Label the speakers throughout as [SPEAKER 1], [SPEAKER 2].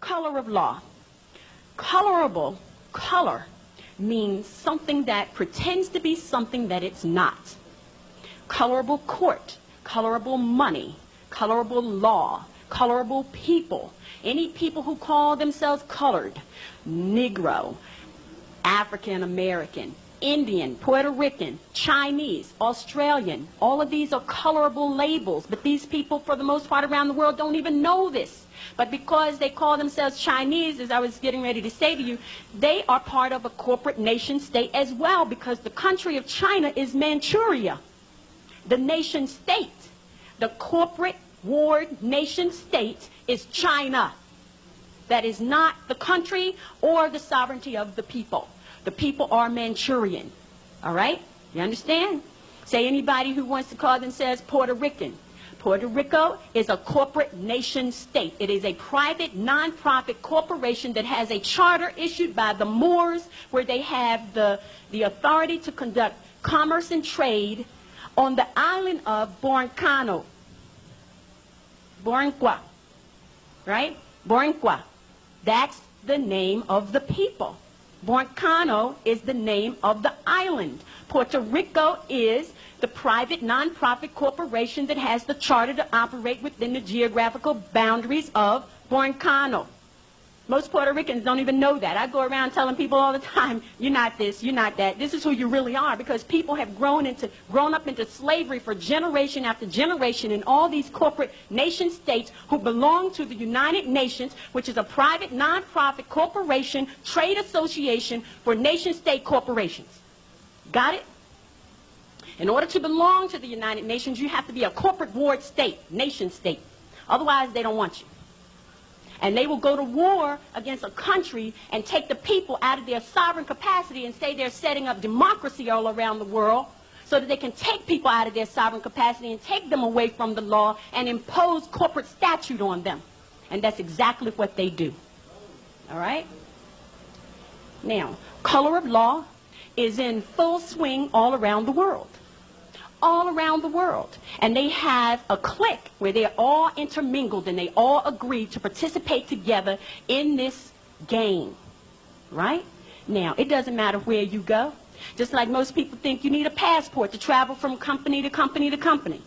[SPEAKER 1] color of law. Colorable, color, means something that pretends to be something that it's not. Colorable court, colorable money, colorable law, colorable people. Any people who call themselves colored, Negro, African American, Indian, Puerto Rican, Chinese, Australian, all of these are colorable labels, but these people for the most part around the world don't even know this. But because they call themselves Chinese, as I was getting ready to say to you, they are part of a corporate nation state as well, because the country of China is Manchuria. The nation state, the corporate ward nation state is China. That is not the country or the sovereignty of the people. The people are Manchurian. All right? You understand? Say anybody who wants to call themselves Puerto Rican. Puerto Rico is a corporate nation state. It is a private, non-profit corporation that has a charter issued by the Moors, where they have the authority to conduct commerce and trade on the island of Borncano. Boricua. Right? Boricua. That's the name of the people. Borncano is the name of the island. Puerto Rico is the private non-profit corporation that has the charter to operate within the geographical boundaries of Borncano. Most Puerto Ricans don't even know that. I go around telling people all the time, you're not this, you're not that. This is who you really are, because people have grown up into slavery for generation after generation in all these corporate nation states who belong to the United Nations, which is a private non-profit corporation, trade association for nation state corporations. Got it? In order to belong to the United Nations, you have to be a corporate ward state, nation state. Otherwise, they don't want you. And they will go to war against a country and take the people out of their sovereign capacity and say they're setting up democracy all around the world so that they can take people out of their sovereign capacity and take them away from the law and impose corporate statute on them. And that's exactly what they do. All right? Now, color of law is in full swing all around the world. All around the world. And they have a clique where they're all intermingled and they all agree to participate together in this game. Right? Now, it doesn't matter where you go. Just like most people think you need a passport to travel from company to company to company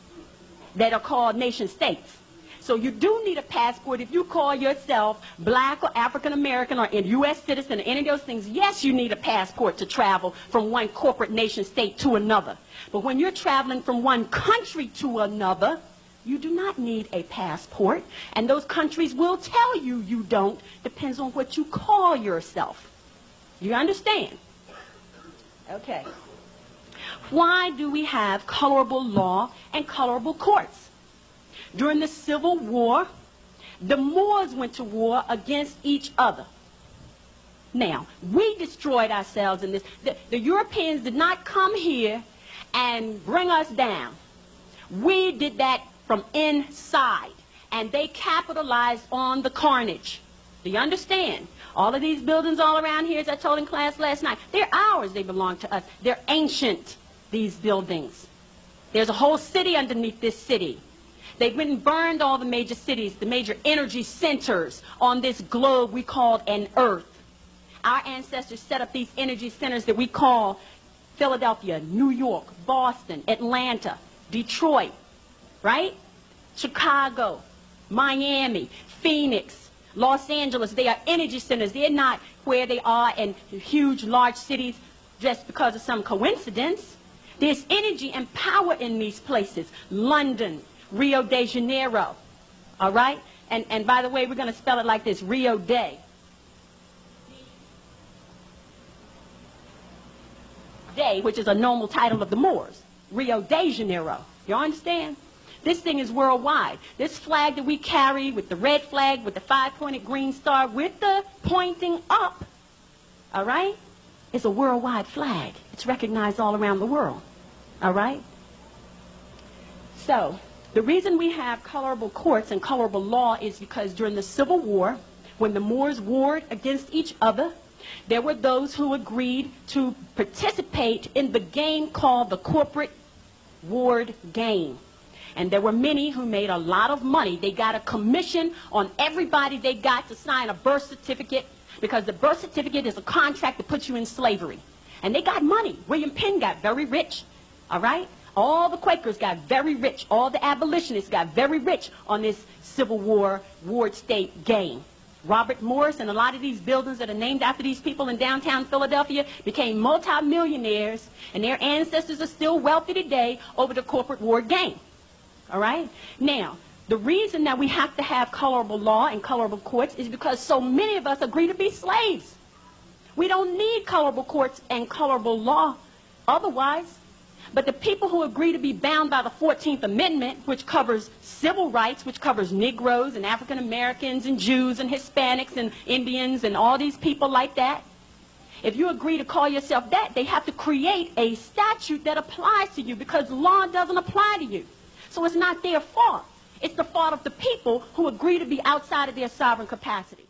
[SPEAKER 1] that are called nation states. So you do need a passport if you call yourself black or African American or a U.S. citizen or any of those things. Yes, you need a passport to travel from one corporate nation state to another. But when you're traveling from one country to another, you do not need a passport. And those countries will tell you you don't. Depends on what you call yourself. You understand? Okay. Why do we have colorable law and colorable courts? During the Civil War, the Moors went to war against each other. Now, we destroyed ourselves in this. The Europeans did not come here and bring us down. We did that from inside, and they capitalized on the carnage. Do you understand? All of these buildings all around here, as I told in class last night, they're ours. They belong to us. They're ancient, these buildings. There's a whole city underneath this city. They've been burned all the major cities, the major energy centers on this globe we call an earth. Our ancestors set up these energy centers that we call Philadelphia, New York, Boston, Atlanta, Detroit, right? Chicago, Miami, Phoenix, Los Angeles. They are energy centers. They're not where they are in huge, large cities just because of some coincidence. There's energy and power in these places. London, Rio de Janeiro, all right? And by the way, we're going to spell it like this, Rio de. De, which is a normal title of the Moors. Rio de Janeiro. You understand? This thing is worldwide. This flag that we carry with the red flag, with the five-pointed green star, with the pointing up, all right, is a worldwide flag. It's recognized all around the world, all right? So, the reason we have colorable courts and colorable law is because during the Civil War, when the Moors warred against each other, there were those who agreed to participate in the game called the corporate ward game. And there were many who made a lot of money. They got a commission on everybody they got to sign a birth certificate, because the birth certificate is a contract that puts you in slavery. And they got money. William Penn got very rich, all right? All the Quakers got very rich. All the abolitionists got very rich on this Civil War, ward state game. Robert Morris and a lot of these buildings that are named after these people in downtown Philadelphia became multimillionaires, and their ancestors are still wealthy today over the corporate war game. All right? Now, the reason that we have to have colorable law and colorable courts is because so many of us agree to be slaves. We don't need colorable courts and colorable law otherwise. But the people who agree to be bound by the 14th Amendment, which covers civil rights, which covers Negroes and African Americans and Jews and Hispanics and Indians and all these people like that, if you agree to call yourself that, they have to create a statute that applies to you, because law doesn't apply to you. So it's not their fault. It's the fault of the people who agree to be outside of their sovereign capacity.